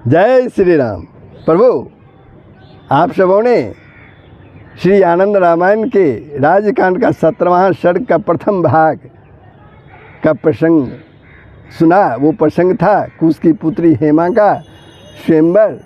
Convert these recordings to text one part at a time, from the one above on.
जय श्री राम। प्रभु, आप सबों ने श्री आनंद रामायण के राजकांड का 17वां सर्ग का प्रथम भाग का प्रसंग सुना। वो प्रसंग था कुश की पुत्री हेमा का स्वयंवर,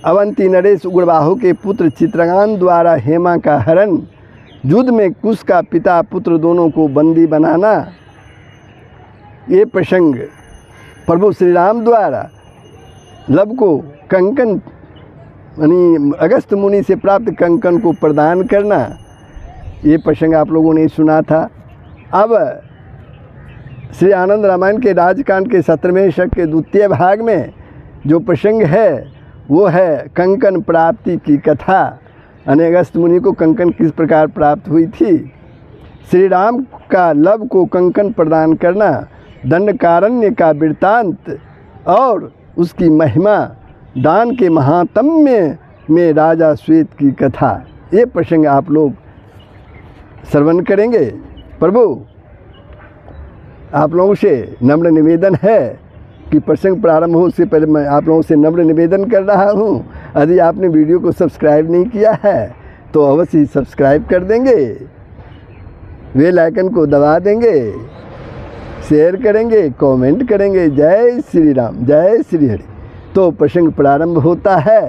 अवंती नरेश उग्रबाहु के पुत्र चित्रगान द्वारा हेमा का हरण, युद्ध में कुश का पिता पुत्र दोनों को बंदी बनाना। ये प्रसंग प्रभु श्री राम द्वारा लब को कंकन यानी अगस्त मुनि से प्राप्त कंकन को प्रदान करना, ये प्रसंग आप लोगों ने सुना था। अब श्री आनंद रामायण के राजकांड के 17वें सर्ग के द्वितीय भाग में जो प्रसंग है वो है कंकन प्राप्ति की कथा। यानी अगस्त मुनि को कंकन किस प्रकार प्राप्त हुई थी, श्री राम का लब को कंकन प्रदान करना, दंडकारण्य का वृत्तांत और उसकी महिमा, दान के महात्म्य में राजा श्वेत की कथा। ये प्रसंग आप लोग श्रवण करेंगे। प्रभु, आप लोगों से नम्र निवेदन है कि प्रसंग प्रारंभ हो उससे पहले मैं आप लोगों से नम्र निवेदन कर रहा हूँ, यदि आपने वीडियो को सब्सक्राइब नहीं किया है तो अवश्य ही सब्सक्राइब कर देंगे, बेल आइकन को दबा देंगे, शेयर करेंगे, कमेंट करेंगे। जय श्री राम, जय श्री हरि। तो प्रसंग प्रारंभ होता है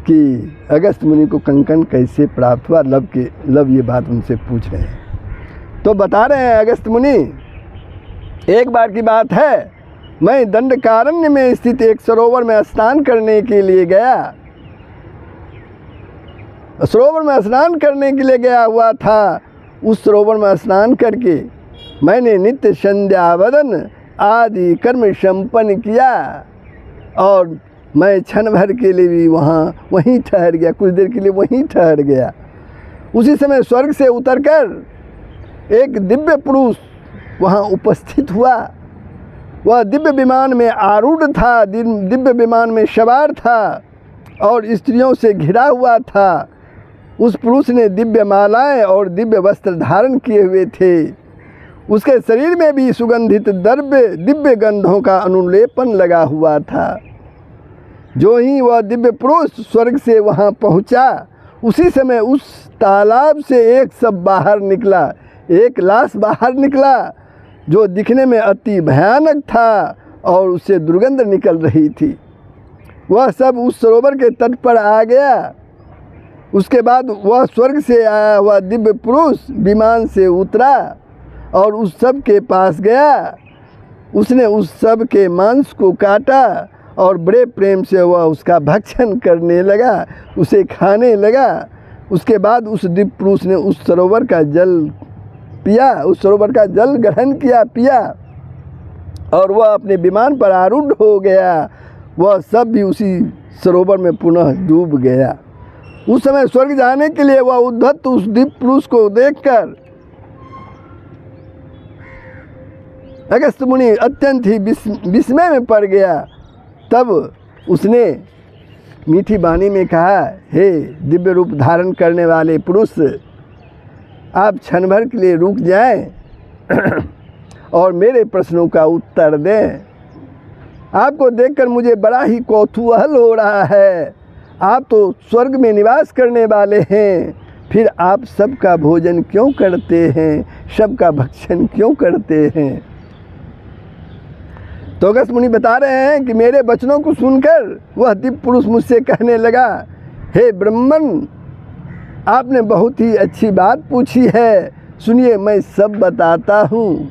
कि अगस्त मुनि को कंकन कैसे प्राप्त हुआ। लब ये बात उनसे पूछ रहे हैं तो बता रहे हैं अगस्त मुनि, एक बार की बात है, मैं दंडकारण्य में स्थित एक सरोवर में स्नान करने के लिए गया। सरोवर में स्नान करने के लिए गया हुआ था। उस सरोवर में स्नान करके मैंने नित्य संध्यावदन आदि कर्म संपन्न किया और मैं क्षण भर के लिए भी वहीं ठहर गया, कुछ देर के लिए वहीं ठहर गया। उसी समय स्वर्ग से उतरकर एक दिव्य पुरुष वहाँ उपस्थित हुआ। वह दिव्य विमान में आरूढ़ था, दिव्य विमान में सवार था और स्त्रियों से घिरा हुआ था। उस पुरुष ने दिव्य मालाएं और दिव्य वस्त्र धारण किए हुए थे। उसके शरीर में भी सुगंधित दिव्य गंधों का अनुलेपन लगा हुआ था। जो ही वह दिव्य पुरुष स्वर्ग से वहाँ पहुँचा, उसी समय उस तालाब से एक सब बाहर निकला, एक लाश बाहर निकला जो दिखने में अति भयानक था और उससे दुर्गंध निकल रही थी। वह सब उस सरोवर के तट पर आ गया। उसके बाद वह स्वर्ग से आया हुआ दिव्य पुरुष विमान से उतरा और उस सब के पास गया। उसने उस सब के मांस को काटा और बड़े प्रेम से वह उसका भक्षण करने लगा, उसे खाने लगा। उसके बाद उस दिव्य पुरुष ने उस सरोवर का जल पिया, उस सरोवर का जल ग्रहण किया, पिया और वह अपने विमान पर आरूढ़ हो गया। वह सब भी उसी सरोवर में पुनः डूब गया। उस समय स्वर्ग जाने के लिए वह उद्धत उस दिव्य पुरुष को देखकर अगस्त मुनि अत्यंत ही विस्मय में पड़ गया। तब उसने मीठी वाणी में कहा, हे दिव्य रूप धारण करने वाले पुरुष, आप क्षण भर के लिए रुक जाएं और मेरे प्रश्नों का उत्तर दें। आपको देखकर मुझे बड़ा ही कौतूहल हो रहा है। आप तो स्वर्ग में निवास करने वाले हैं, फिर आप सबका भोजन क्यों करते हैं, सबका भक्षण क्यों करते हैं। तो अगस्त मुनि बता रहे हैं कि मेरे वचनों को सुनकर वह दिव्य पुरुष मुझसे कहने लगा, हे ब्राह्मण, आपने बहुत ही अच्छी बात पूछी है, सुनिए मैं सब बताता हूँ।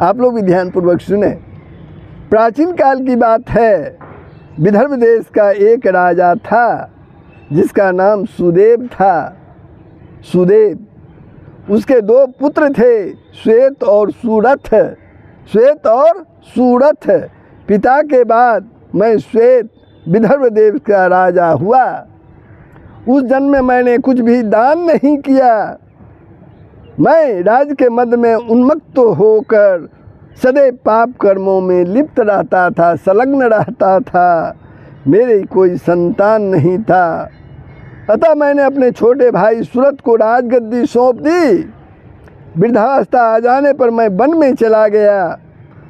आप लोग भी ध्यानपूर्वक सुने। प्राचीन काल की बात है, विदर्भ देश का एक राजा था जिसका नाम सुदेव था। सुदेव, उसके दो पुत्र थे, श्वेत और सूरथ। पिता के बाद मैं श्वेत विदर्भ देश का राजा हुआ। उस जन्म में मैंने कुछ भी दान नहीं किया। मैं राज के मद में उन्मत्त होकर सदैव पाप कर्मों में लिप्त रहता था, संलग्न रहता था। मेरे कोई संतान नहीं था। अतः मैंने अपने छोटे भाई सूरत को राजगद्दी सौंप दी। वृद्धावस्था आ जाने पर मैं वन में चला गया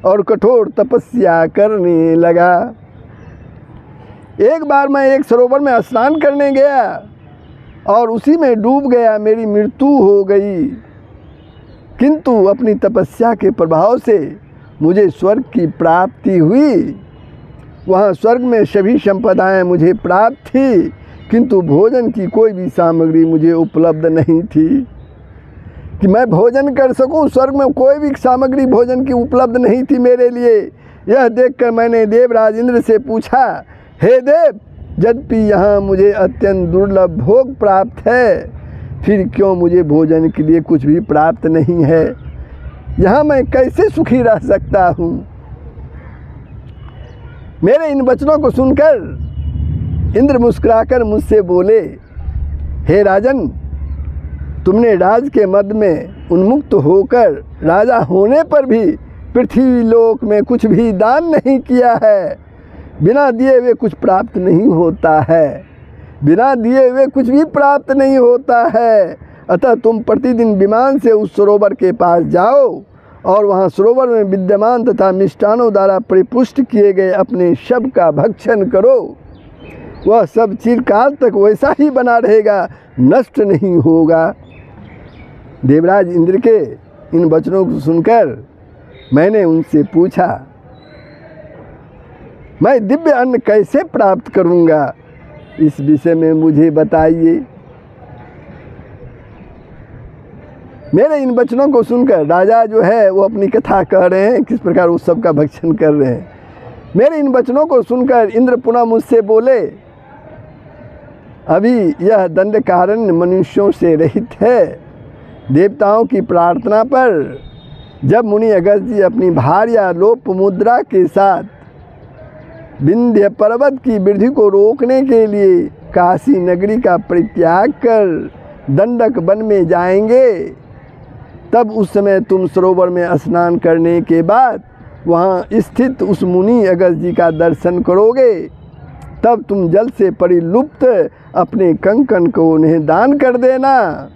और कठोर तपस्या करने लगा। एक बार मैं एक सरोवर में स्नान करने गया और उसी में डूब गया, मेरी मृत्यु हो गई। किंतु अपनी तपस्या के प्रभाव से मुझे स्वर्ग की प्राप्ति हुई। वहाँ स्वर्ग में सभी संपदाएं मुझे प्राप्त थी, किंतु भोजन की कोई भी सामग्री मुझे उपलब्ध नहीं थी कि मैं भोजन कर सकूं। स्वर्ग में कोई भी सामग्री भोजन की उपलब्ध नहीं थी मेरे लिए। यह देखकर मैंने देवराज इंद्र से पूछा, हे देव, यद्यपि यहाँ मुझे अत्यंत दुर्लभ भोग प्राप्त है, फिर क्यों मुझे भोजन के लिए कुछ भी प्राप्त नहीं है? यहाँ मैं कैसे सुखी रह सकता हूँ? मेरे इन वचनों को सुनकर इंद्र मुस्कुराकर मुझसे बोले, हे राजन, तुमने राज के मद में उन्मुक्त होकर राजा होने पर भी पृथ्वी लोक में कुछ भी दान नहीं किया है। बिना दिए हुए कुछ प्राप्त नहीं होता है, बिना दिए हुए कुछ भी प्राप्त नहीं होता है। अतः तुम प्रतिदिन विमान से उस सरोवर के पास जाओ और वहाँ सरोवर में विद्यमान तथा मिष्टानों द्वारा परिपुष्ट किए गए अपने शव का भक्षण करो। वह सब चिरकाल तक वैसा ही बना रहेगा, नष्ट नहीं होगा। देवराज इंद्र के इन वचनों को सुनकर मैंने उनसे पूछा, मैं दिव्य अन्न कैसे प्राप्त करूंगा? इस विषय में मुझे बताइए। मेरे इन वचनों को सुनकर राजा जो है वो अपनी कथा कह रहे हैं, किस प्रकार उस सब का भक्षण कर रहे हैं। मेरे इन वचनों को सुनकर इंद्र पुनः मुझसे बोले, अभी यह दंडकारण्य मनुष्यों से रहित है। देवताओं की प्रार्थना पर जब मुनि अगस्त्य जी अपनी भार्या लोपमुद्रा के साथ विंध्य पर्वत की वृद्धि को रोकने के लिए काशी नगरी का परित्याग कर दंडक वन में जाएंगे, तब उस समय तुम सरोवर में स्नान करने के बाद वहाँ स्थित उस मुनि अगस्त्य जी का दर्शन करोगे। तब तुम जल से परिलुप्त अपने कंकन को उन्हें दान कर देना।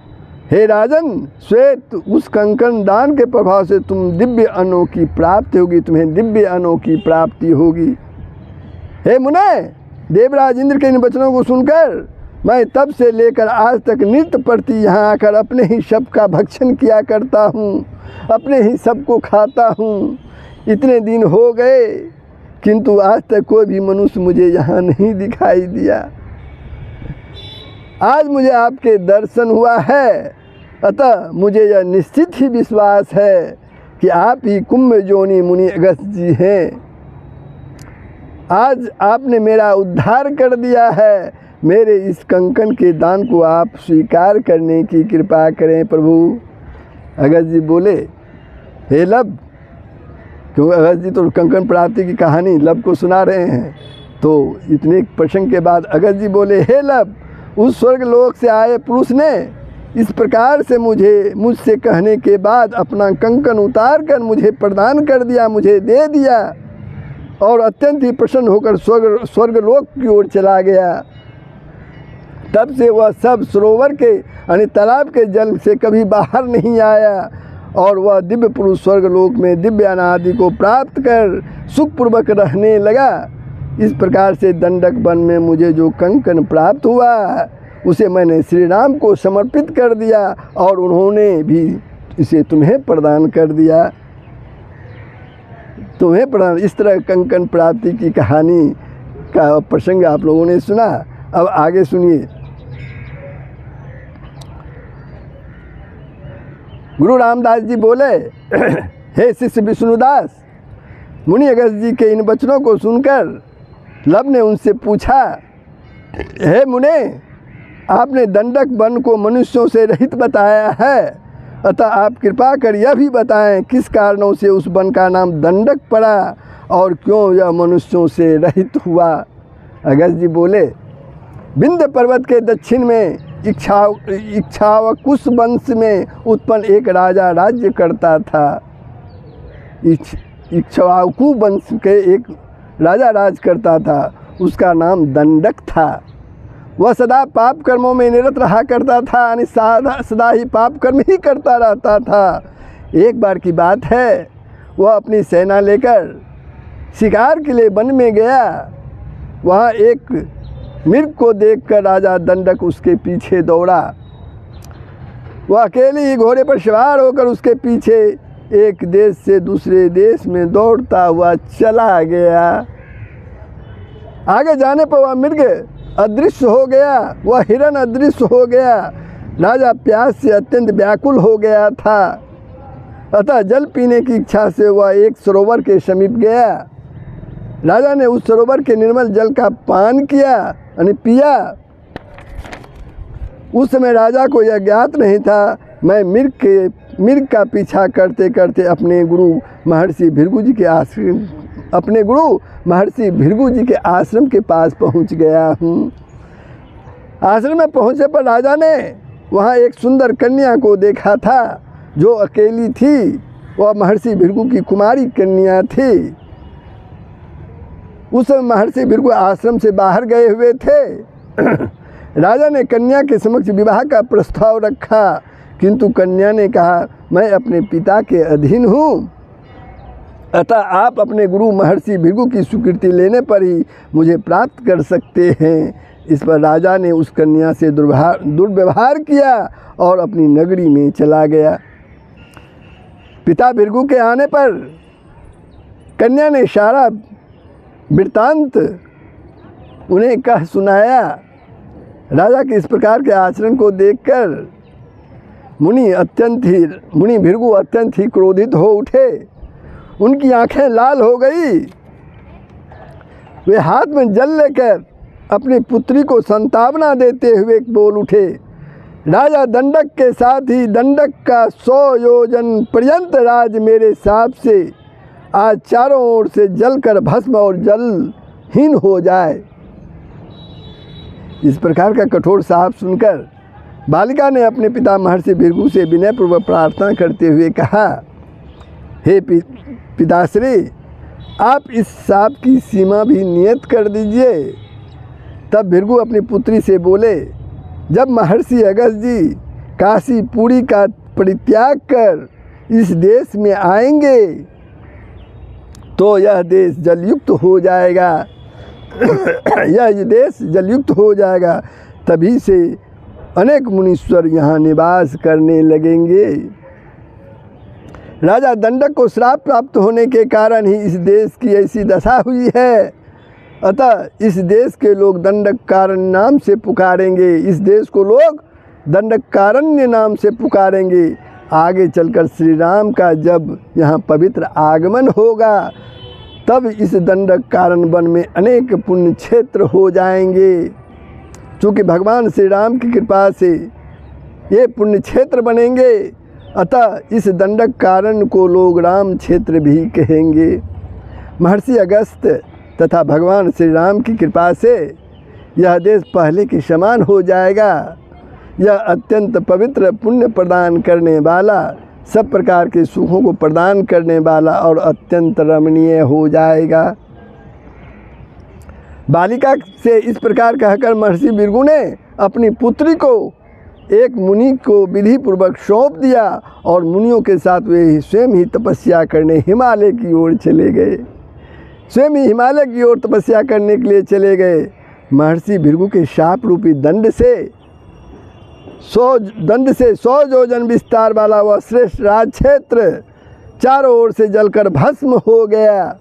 हे राजन, श्वेत, उस कंकन दान के प्रभाव से तुम दिव्य अन्नों की प्राप्ति होगी, तुम्हें दिव्य अन्नों की प्राप्ति होगी। हे मुने, देवराज इंद्र के इन वचनों को सुनकर मैं तब से लेकर आज तक नित्य प्रति यहाँ आकर अपने ही शव का भक्षण किया करता हूँ, अपने ही शव को खाता हूँ। इतने दिन हो गए, किंतु आज तक कोई भी मनुष्य मुझे यहाँ नहीं दिखाई दिया। आज मुझे आपके दर्शन हुआ है, अतः मुझे यह निश्चित ही विश्वास है कि आप ही कुंभ जोनी मुनि अगस्त्य जी हैं। आज आपने मेरा उद्धार कर दिया है। मेरे इस कंकन के दान को आप स्वीकार करने की कृपा करें प्रभु। अगस्त्य जी बोले, हे लब, क्योंकि अगस्त्य जी तो कंकन प्राप्ति की कहानी लब को सुना रहे हैं। तो इतने प्रसंग के बाद अगस्त्य जी बोले, हे लब, उस स्वर्ग लोक से आए पुरुष ने इस प्रकार से मुझसे कहने के बाद अपना कंकन उतार कर मुझे प्रदान कर दिया, मुझे दे दिया और अत्यंत ही प्रसन्न होकर स्वर्ग लोक की ओर चला गया। तब से वह सब सरोवर के यानी तालाब के जल से कभी बाहर नहीं आया और वह दिव्य पुरुष स्वर्ग लोक में दिव्य अनादि को प्राप्त कर सुखपूर्वक रहने लगा। इस प्रकार से दंडक वन में मुझे जो कंकन प्राप्त हुआ उसे मैंने श्री राम को समर्पित कर दिया और उन्होंने भी इसे तुम्हें प्रदान कर दिया। तुम्हें प्रदान, इस तरह कंकन प्राप्ति की कहानी का प्रसंग आप लोगों ने सुना। अब आगे सुनिए। गुरु रामदास जी बोले, हे शिष्य विष्णुदास, मुनि अगस्त्य जी के इन वचनों को सुनकर लब ने उनसे पूछा, हे मुने, आपने दंडक वन को मनुष्यों से रहित बताया है, अतः आप कृपा कर यह भी बताएं किस कारणों से उस वन का नाम दंडक पड़ा और क्यों यह मनुष्यों से रहित हुआ। अगस्त्य जी बोले, विंध्य पर्वत के दक्षिण में इक्ष्वाकुश वंश में उत्पन्न एक राजा राज्य करता था। इक्ष्वाकु वंश के एक राजा राज करता था, उसका नाम दंडक था। वह सदा पाप कर्मों में निरत रहा करता था, यानी सदा ही पाप कर्म ही करता रहता था। एक बार की बात है, वह अपनी सेना लेकर शिकार के लिए वन में गया वहाँ एक मृग को देखकर राजा दंडक उसके पीछे दौड़ा। वह अकेले ही घोड़े पर सवार होकर उसके पीछे एक देश से दूसरे देश में दौड़ता हुआ चला गया। आगे जाने पर वह मृग अदृश्य हो गया, वह हिरण अदृश्य हो गया। राजा प्यास से अत्यंत व्याकुल हो गया था, अतः जल पीने की इच्छा से वह एक सरोवर के समीप गया। राजा ने उस सरोवर के निर्मल जल का पान किया यानी पिया। उस समय राजा को यह ज्ञात नहीं था मैं मृग का पीछा करते करते अपने गुरु महर्षि भृगु जी के आश्रम के पास पहुंच गया हूँ। आश्रम में पहुँचे पर राजा ने वहाँ एक सुंदर कन्या को देखा था जो अकेली थी। वह महर्षि भृगु की कुमारी कन्या थी। उस समय महर्षि भृगु आश्रम से बाहर गए हुए थे। राजा ने कन्या के समक्ष विवाह का प्रस्ताव रखा, किंतु कन्या ने कहा मैं अपने पिता के अधीन हूँ, अतः आप अपने गुरु महर्षि भृगु की स्वीकृति लेने पर ही मुझे प्राप्त कर सकते हैं। इस पर राजा ने उस कन्या से दुर्व्यवहार किया और अपनी नगरी में चला गया। पिता भृगु के आने पर कन्या ने सारा वृत्तांत उन्हें कह सुनाया। राजा के इस प्रकार के आचरण को देखकर मुनि भृगु अत्यंत ही क्रोधित हो उठे। उनकी आंखें लाल हो गई। वे हाथ में जल लेकर अपनी पुत्री को संतावना देते हुए बोल उठे, राजा दंडक के साथ ही दंडक का 100 योजन पर्यंत राज मेरे साप से आज चारों ओर से जलकर भस्म और जलहीन हो जाए। इस प्रकार का कठोर शाप सुनकर बालिका ने अपने पिता महर्षि भृगु से विनयपूर्वक प्रार्थना करते हुए कहा, हे पिताश्री, आप इस शाप की सीमा भी नियत कर दीजिए। तब भृगु अपनी पुत्री से बोले, जब महर्षि अगस्त्य जी काशी पुरी का परित्याग कर इस देश में आएंगे तो यह देश जलयुक्त हो जाएगा। यह देश जलयुक्त हो जाएगा, तभी से अनेक मुनीश्वर यहाँ निवास करने लगेंगे। राजा दंडक को श्राप प्राप्त होने के कारण ही इस देश की ऐसी दशा हुई है, अतः इस देश के लोग दंडकारण्य नाम से पुकारेंगे। इस देश को लोग दंडकारण्य नाम से पुकारेंगे। आगे चलकर श्री राम का जब यहाँ पवित्र आगमन होगा तब इस दंडकारण्य वन में अनेक पुण्य क्षेत्र हो जाएंगे। चूँकि भगवान श्री राम की कृपा से ये पुण्य क्षेत्र बनेंगे, अतः इस दंडकारण्य को लोग राम क्षेत्र भी कहेंगे। महर्षि अगस्त्य तथा भगवान श्री राम की कृपा से यह देश पहले के समान हो जाएगा। यह अत्यंत पवित्र पुण्य प्रदान करने वाला, सब प्रकार के सुखों को प्रदान करने वाला और अत्यंत रमणीय हो जाएगा। बालिका से इस प्रकार कहकर महर्षि भृगु ने अपनी पुत्री को एक मुनि को विधि पूर्वक सौंप दिया और मुनियों के साथ वे स्वयं ही तपस्या करने हिमालय की ओर चले गए। स्वयं ही हिमालय की ओर तपस्या करने के लिए चले गए। महर्षि भृगु के शाप रूपी दंड से 100 योजन विस्तार वाला वह श्रेष्ठ राज क्षेत्र चारों ओर से जलकर भस्म हो गया।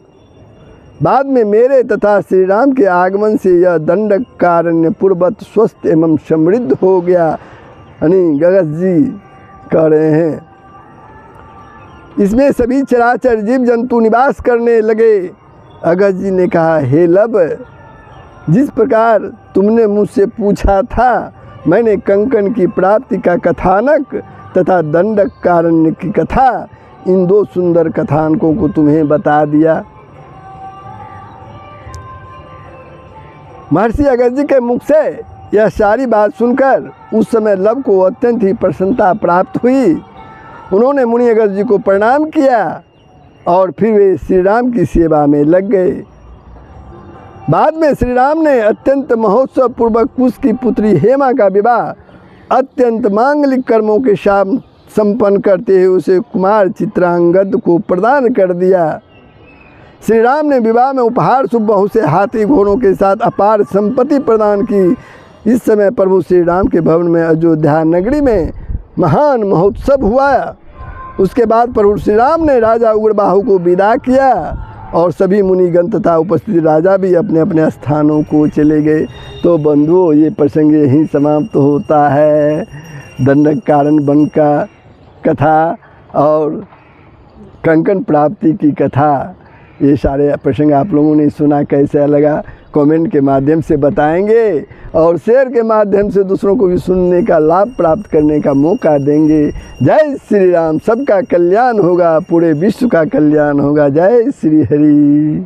बाद में मेरे तथा श्री राम के आगमन से यह दंडकारण्य पूर्वत स्वस्थ एवं समृद्ध हो गया। यानी अगस्त्य जी कह रहे हैं, इसमें सभी चराचर जीव जंतु निवास करने लगे। अगस्त्य जी ने कहा, हे लब, जिस प्रकार तुमने मुझसे पूछा था मैंने कंकन की प्राप्ति का कथानक तथा दंडकारण्य की कथा, इन 2 सुंदर कथानकों को तुम्हें बता दिया। महर्षि अगस्त्य जी के मुख से यह सारी बात सुनकर उस समय लब को अत्यंत ही प्रसन्नता प्राप्त हुई। उन्होंने मुनि अगस्त्य जी को प्रणाम किया और फिर वे श्री राम की सेवा में लग गए। बाद में श्री राम ने अत्यंत महोत्सव पूर्वक कुश की पुत्री हेमा का विवाह अत्यंत मांगलिक कर्मों के साथ संपन्न करते हुए उसे कुमार चित्रांगद को प्रदान कर दिया। श्री राम ने विवाह में उपहार स्वरूप बहुत से हाथी घोड़ों के साथ अपार संपत्ति प्रदान की। इस समय प्रभु श्री राम के भवन में अयोध्या नगरी में महान महोत्सव हुआ। उसके बाद प्रभु श्री राम ने राजा उग्रबाहु को विदा किया और सभी मुनिगण तथा उपस्थित राजा भी अपने अपने स्थानों को चले गए। तो बंधुओं, ये प्रसंग यहीं समाप्त होता है। दंडकारण्य वन का कथा और कंकण प्राप्ति की कथा, ये सारे प्रसंग आप लोगों ने सुना, कैसा लगा कमेंट के माध्यम से बताएंगे और शेयर के माध्यम से दूसरों को भी सुनने का लाभ प्राप्त करने का मौका देंगे। जय श्री राम। सबका कल्याण होगा, पूरे विश्व का कल्याण होगा। जय श्री हरि।